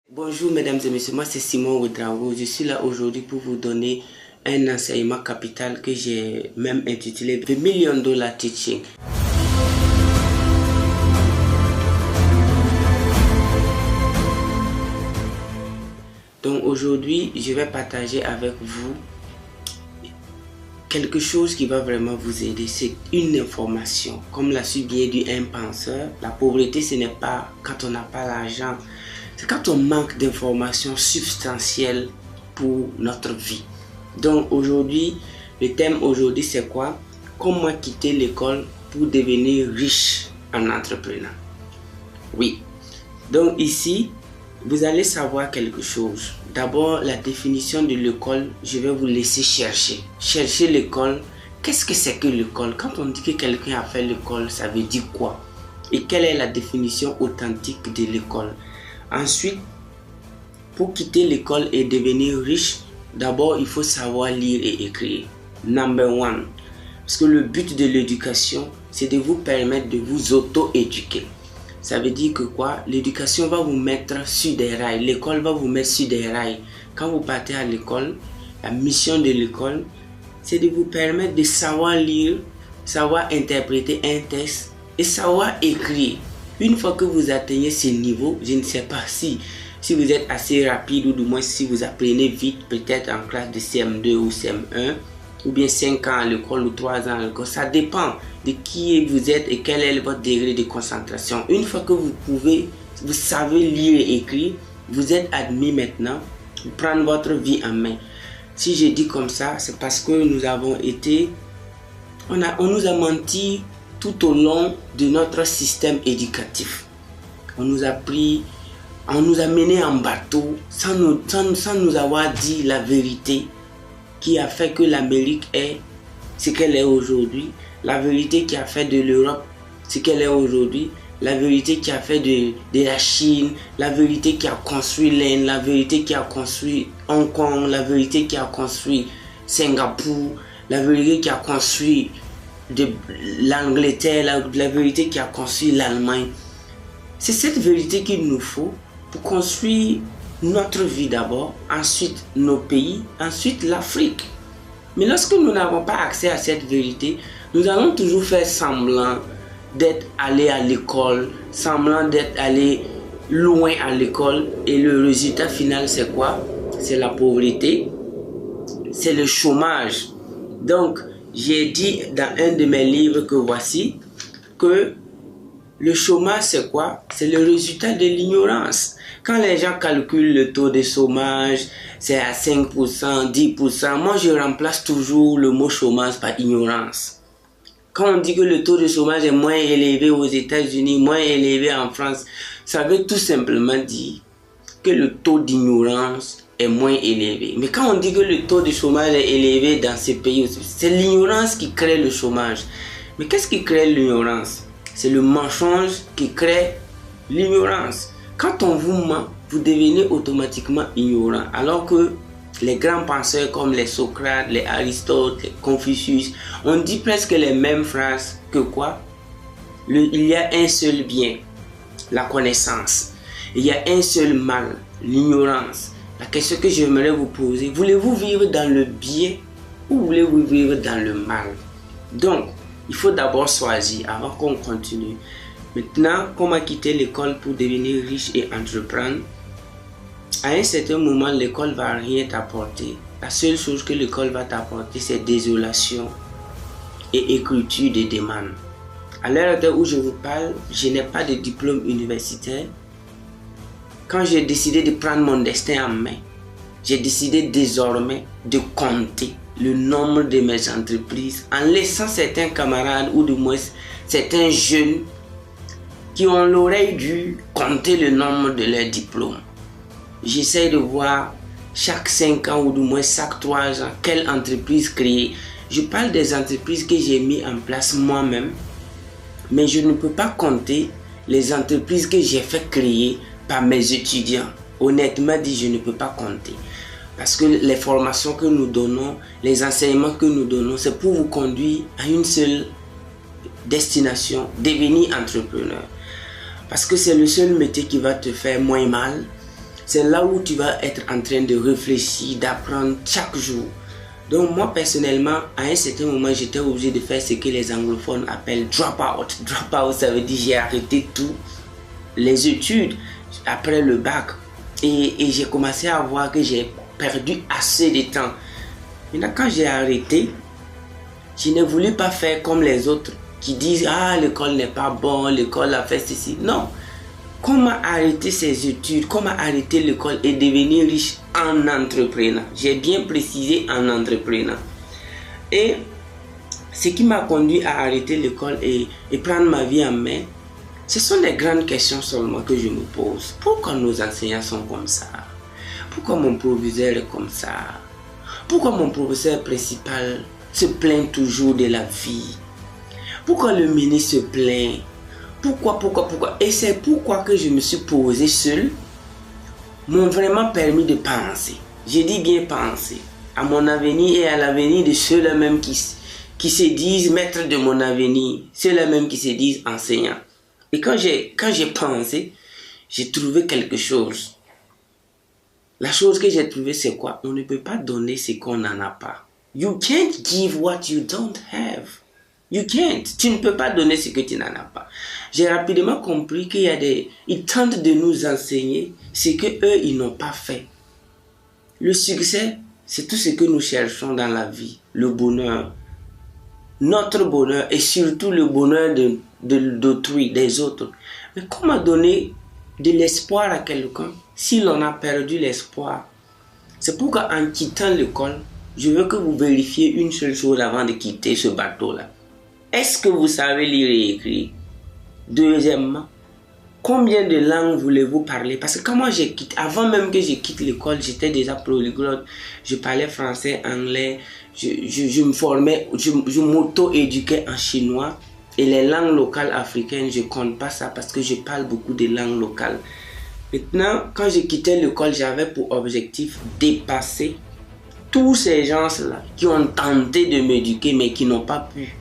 Bonjour mesdames et messieurs, moi c'est Simon Ouedraogo. Je suis là aujourd'hui pour vous donner un enseignement capital que j'ai même intitulé The $1 Million Teaching. Donc aujourd'hui, je vais partager avec vous quelque chose qui va vraiment vous aider. C'est une information. Comme l'a su bien dit un penseur, la pauvreté ce n'est pas quand on n'a pas l'argent. C'est quand on manque d'informations substantielles pour notre vie. Donc aujourd'hui, le thème aujourd'hui c'est quoi? Comment quitter l'école pour devenir riche en entrepreneur. Oui. Donc ici, vous allez savoir quelque chose. D'abord, la définition de l'école, je vais vous laisser chercher. Chercher l'école. Qu'est-ce que c'est que l'école? Quand on dit que quelqu'un a fait l'école, ça veut dire quoi? Et quelle est la définition authentique de l'école? Ensuite, pour quitter l'école et devenir riche, d'abord, il faut savoir lire et écrire. Number one. Parce que le but de l'éducation, c'est de vous permettre de vous auto-éduquer. Ça veut dire que quoi? L'éducation va vous mettre sur des rails. L'école va vous mettre sur des rails. Quand vous partez à l'école, la mission de l'école, c'est de vous permettre de savoir lire, savoir interpréter un texte et savoir écrire. Une fois que vous atteignez ce niveau, je ne sais pas si vous êtes assez rapide ou du moins si vous apprenez vite, peut-être en classe de CM2 ou CM1, ou bien 5 ans à l'école ou 3 ans à l'école. Ça dépend de qui vous êtes et quel est votre degré de concentration. Une fois que vous savez lire et écrire, vous êtes admis maintenant pour prendre votre vie en main. Si je dis comme ça, c'est parce que nous avons été, on nous a menti tout au long de notre système éducatif. On nous a mené en bateau sans nous avoir dit la vérité qui a fait que l'Amérique est ce qu'elle est aujourd'hui, la vérité qui a fait de l'Europe ce qu'elle est aujourd'hui, la vérité qui a fait de la Chine, la vérité qui a construit l'Inde, la vérité qui a construit Hong Kong, la vérité qui a construit Singapour, la vérité qui a construit de l'Angleterre, la vérité qui a construit l'Allemagne. C'est cette vérité qu'il nous faut pour construire notre vie d'abord, ensuite nos pays, ensuite l'Afrique. Mais lorsque nous n'avons pas accès à cette vérité, nous allons toujours faire semblant d'être allé à l'école, semblant d'être allé loin à l'école, et le résultat final c'est quoi? C'est la pauvreté, c'est le chômage. Donc, j'ai dit dans un de mes livres que voici que le chômage c'est quoi? C'est le résultat de l'ignorance. Quand les gens calculent le taux de chômage, c'est à 5%, 10%. Moi, je remplace toujours le mot chômage par ignorance. Quand on dit que le taux de chômage est moins élevé aux États-Unis, moins élevé en France, ça veut tout simplement dire que le taux d'ignorance est moins élevé. Mais quand on dit que le taux de chômage est élevé dans ces pays, c'est l'ignorance qui crée le chômage. Mais qu'est-ce qui crée l'ignorance? C'est le mensonge qui crée l'ignorance. Quand on vous ment, vous devenez automatiquement ignorant. Alors que les grands penseurs comme les Socrates, les Aristote, les Confucius, on dit presque les mêmes phrases que quoi? Il y a un seul bien, la connaissance. Il y a un seul mal, l'ignorance. La question que j'aimerais vous poser, voulez-vous vivre dans le bien ou voulez-vous vivre dans le mal? Donc, il faut d'abord choisir avant qu'on continue. Maintenant, comment quitter l'école pour devenir riche et entreprendre? À un certain moment, l'école ne va rien t'apporter. La seule chose que l'école va t'apporter, c'est désolation et écriture de demande. À l'heure où je vous parle, je n'ai pas de diplôme universitaire. Quand j'ai décidé de prendre mon destin en main, j'ai décidé désormais de compter le nombre de mes entreprises en laissant certains camarades ou du moins certains jeunes qui ont l'oreille dû compter le nombre de leurs diplômes. J'essaie de voir chaque 5 ans ou du moins chaque 3 ans quelle entreprise créer. Je parle des entreprises que j'ai mis en place moi-même, mais je ne peux pas compter les entreprises que j'ai fait créer par mes étudiants. Honnêtement dit, je ne peux pas compter. Parce que les formations que nous donnons, les enseignements que nous donnons, c'est pour vous conduire à une seule destination, devenir entrepreneur. Parce que c'est le seul métier qui va te faire moins mal, c'est là où tu vas être en train de réfléchir, d'apprendre chaque jour. Donc moi personnellement, à un certain moment, j'étais obligé de faire ce que les anglophones appellent drop out. Drop out, ça veut dire j'ai arrêté tout, les études après le bac. Et j'ai commencé à voir que j'ai perdu assez de temps. Maintenant, quand j'ai arrêté, je ne voulais pas faire comme les autres qui disent « Ah, l'école n'est pas bonne, l'école a fait ceci. » Non. Comment arrêter ses études, comment arrêter l'école et devenir riche en entrepreneur. J'ai bien précisé en entrepreneur. Et ce qui m'a conduit à arrêter l'école et prendre ma vie en main, ce sont des grandes questions seulement que je me pose. Pourquoi nos enseignants sont comme ça? Pourquoi mon proviseur est comme ça? Pourquoi mon professeur principal se plaint toujours de la vie? Pourquoi le ministre se plaint? Pourquoi? Et c'est pourquoi que je me suis posé seul, m'ont vraiment permis de penser. Je dis bien penser à mon avenir et à l'avenir de ceux-là même qui se disent maîtres de mon avenir, ceux-là même qui se disent enseignants. Et quand j'ai pensé, j'ai trouvé quelque chose. La chose que j'ai trouvée, c'est quoi? On ne peut pas donner ce qu'on n'en a pas. You can't give what you don't have. You can't. Tu ne peux pas donner ce que tu n'en as pas. J'ai rapidement compris qu'il y a ils tentent de nous enseigner ce qu'eux, ils n'ont pas fait. Le succès, c'est tout ce que nous cherchons dans la vie. Le bonheur. Notre bonheur et surtout le bonheur d'autrui, des autres. Mais comment donner de l'espoir à quelqu'un si l'on a perdu l'espoir? C'est pourquoi en quittant l'école, je veux que vous vérifiez une seule chose avant de quitter ce bateau-là. Est-ce que vous savez lire et écrire? Deuxièmement, combien de langues voulez-vous parler? Parce que quand moi j'ai quitté, avant même que je quitte l'école, j'étais déjà polyglotte. Je parlais français, anglais, je me formais, je m'auto-éduquais en chinois. Et les langues locales africaines, je ne compte pas ça parce que je parle beaucoup de langues locales. Maintenant, quand j'ai quitté l'école, j'avais pour objectif dépasser tous ces gens-là qui ont tenté de m'éduquer mais qui n'ont pas pu.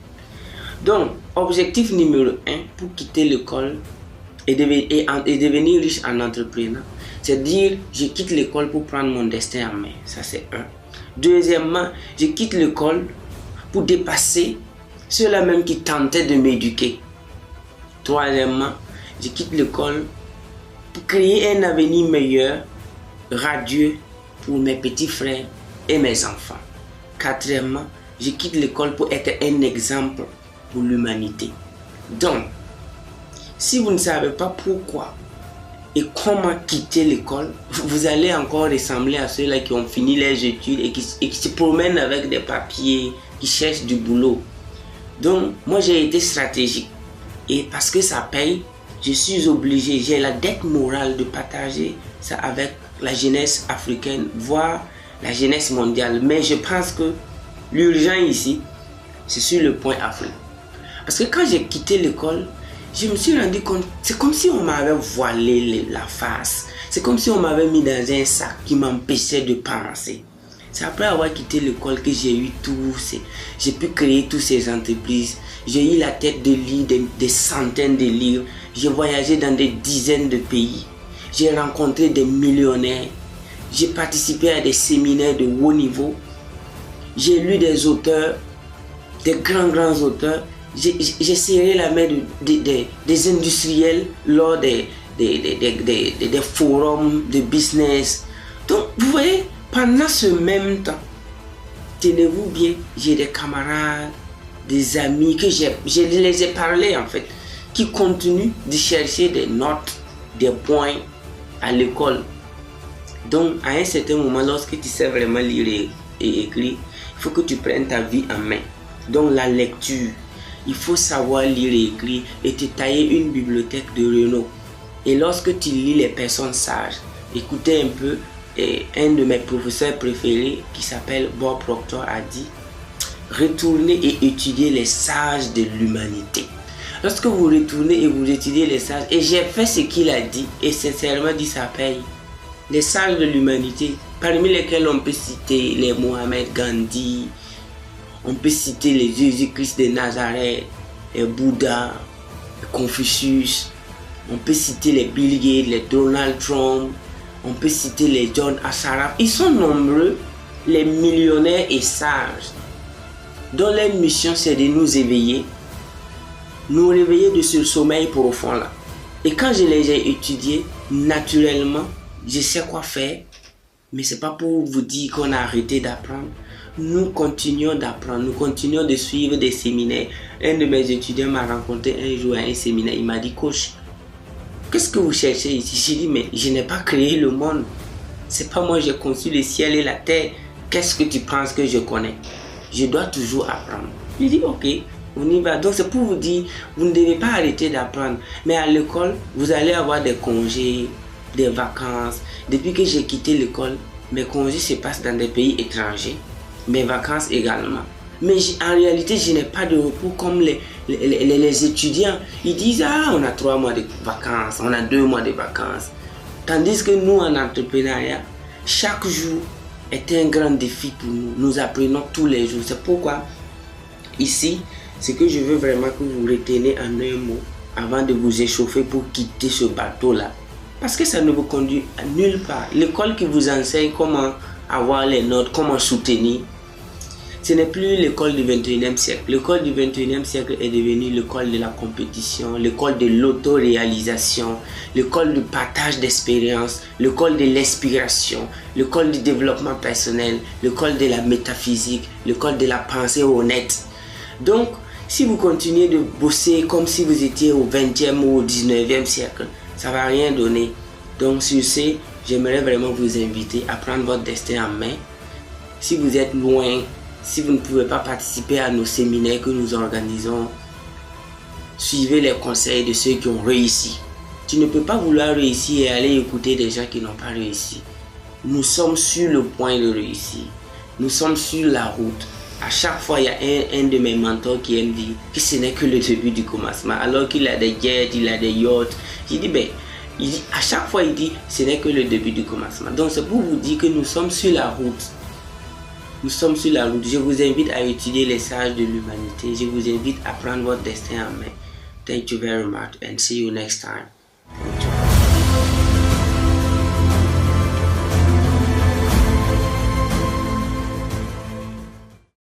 Donc, objectif numéro 1 pour quitter l'école et devenir riche en entrepreneur, c'est dire je quitte l'école pour prendre mon destin en main. Ça, c'est un. Deuxièmement, je quitte l'école pour dépasser ceux-là même qui tentaient de m'éduquer. Troisièmement, je quitte l'école pour créer un avenir meilleur, radieux pour mes petits frères et mes enfants. Quatrièmement, je quitte l'école pour être un exemple pour l'humanité. Donc, si vous ne savez pas pourquoi et comment quitter l'école, vous allez encore ressembler à ceux-là qui ont fini leurs études et qui se promènent avec des papiers, qui cherchent du boulot. Donc, moi j'ai été stratégique. Et parce que ça paye, je suis obligé, j'ai la dette morale de partager ça avec la jeunesse africaine, voire la jeunesse mondiale. Mais je pense que l'urgent ici, c'est sur le point Afrique. Parce que quand j'ai quitté l'école, je me suis rendu compte, c'est comme si on m'avait voilé la face. C'est comme si on m'avait mis dans un sac qui m'empêchait de penser. C'est après avoir quitté l'école que j'ai eu j'ai pu créer toutes ces entreprises. J'ai eu la tête de lire des centaines de livres. J'ai voyagé dans des dizaines de pays. J'ai rencontré des millionnaires. J'ai participé à des séminaires de haut niveau. J'ai lu des auteurs, des grands auteurs. J'ai serré la main des industriels lors des forums de business. Donc, vous voyez, pendant ce même temps, tenez-vous bien, j'ai des camarades, des amis que je les ai parlé en fait, qui continuent de chercher des notes, des points à l'école. Donc, à un certain moment, lorsque tu sais vraiment lire et écrire, il faut que tu prennes ta vie en main. Donc, la lecture. Il faut savoir lire et écrire et te tailler une bibliothèque de renom. Et lorsque tu lis les personnes sages, écoutez un peu, un de mes professeurs préférés qui s'appelle Bob Proctor a dit « Retournez et étudiez les sages de l'humanité ». Lorsque vous retournez et vous étudiez les sages, et j'ai fait ce qu'il a dit, et sincèrement dit ça paye. Les sages de l'humanité, parmi lesquels on peut citer les Mohamed Gandhi, on peut citer les Jésus-Christ de Nazareth, les Bouddha, les Confucius, on peut citer les Bill Gates, les Donald Trump, On peut citer les John Assaraf. Ils sont nombreux, les millionnaires et sages, dont leur mission c'est de nous éveiller, nous réveiller de ce sommeil profond là. Et quand je les ai étudiés, naturellement, je sais quoi faire, mais c'est pas pour vous dire qu'on a arrêté d'apprendre. Nous continuons d'apprendre, nous continuons de suivre des séminaires. Un de mes étudiants m'a rencontré un jour à un séminaire, il m'a dit, coach, qu'est-ce que vous cherchez ici? J'ai dit, mais je n'ai pas créé le monde. C'est pas moi, j'ai conçu le ciel et la terre. Qu'est-ce que tu penses que je connais? Je dois toujours apprendre. J'ai dit, ok, on y va. Donc c'est pour vous dire, vous ne devez pas arrêter d'apprendre. Mais à l'école, vous allez avoir des congés, des vacances. Depuis que j'ai quitté l'école, mes congés se passent dans des pays étrangers. Mes vacances également. Mais en réalité, je n'ai pas de repos comme les étudiants. Ils disent, ah, on a 3 mois de vacances, on a 2 mois de vacances. Tandis que nous, en entrepreneuriat, chaque jour est un grand défi pour nous. Nous apprenons tous les jours. C'est pourquoi, ici, ce que je veux vraiment que vous retenez en un mot, avant de vous échauffer pour quitter ce bateau-là. Parce que ça ne vous conduit à nulle part. L'école qui vous enseigne comment avoir les notes, comment soutenir, ce n'est plus l'école du 21e siècle. L'école du 21e siècle est devenue l'école de la compétition, l'école de l'autoréalisation, l'école du partage d'expérience, l'école de l'inspiration, l'école du développement personnel, l'école de la métaphysique, l'école de la pensée honnête. Donc, si vous continuez de bosser comme si vous étiez au 20e ou au 19e siècle, ça ne va rien donner. Donc, sur ce, j'aimerais vraiment vous inviter à prendre votre destin en main. Si vous êtes loin, si vous ne pouvez pas participer à nos séminaires que nous organisons, suivez les conseils de ceux qui ont réussi. Tu ne peux pas vouloir réussir et aller écouter des gens qui n'ont pas réussi. Nous sommes sur le point de réussir. Nous sommes sur la route. À chaque fois, il y a un de mes mentors qui aime dire que ce n'est que le début du commencement. Alors qu'il a des jets, il a des yachts. J'ai dit, à chaque fois, il dit ce n'est que le début du commencement. Donc, c'est pour vous dire que nous sommes sur la route. Nous sommes sur la route. Je vous invite à étudier les sages de l'humanité. Je vous invite à prendre votre destin en main. Thank you very much and see you next time.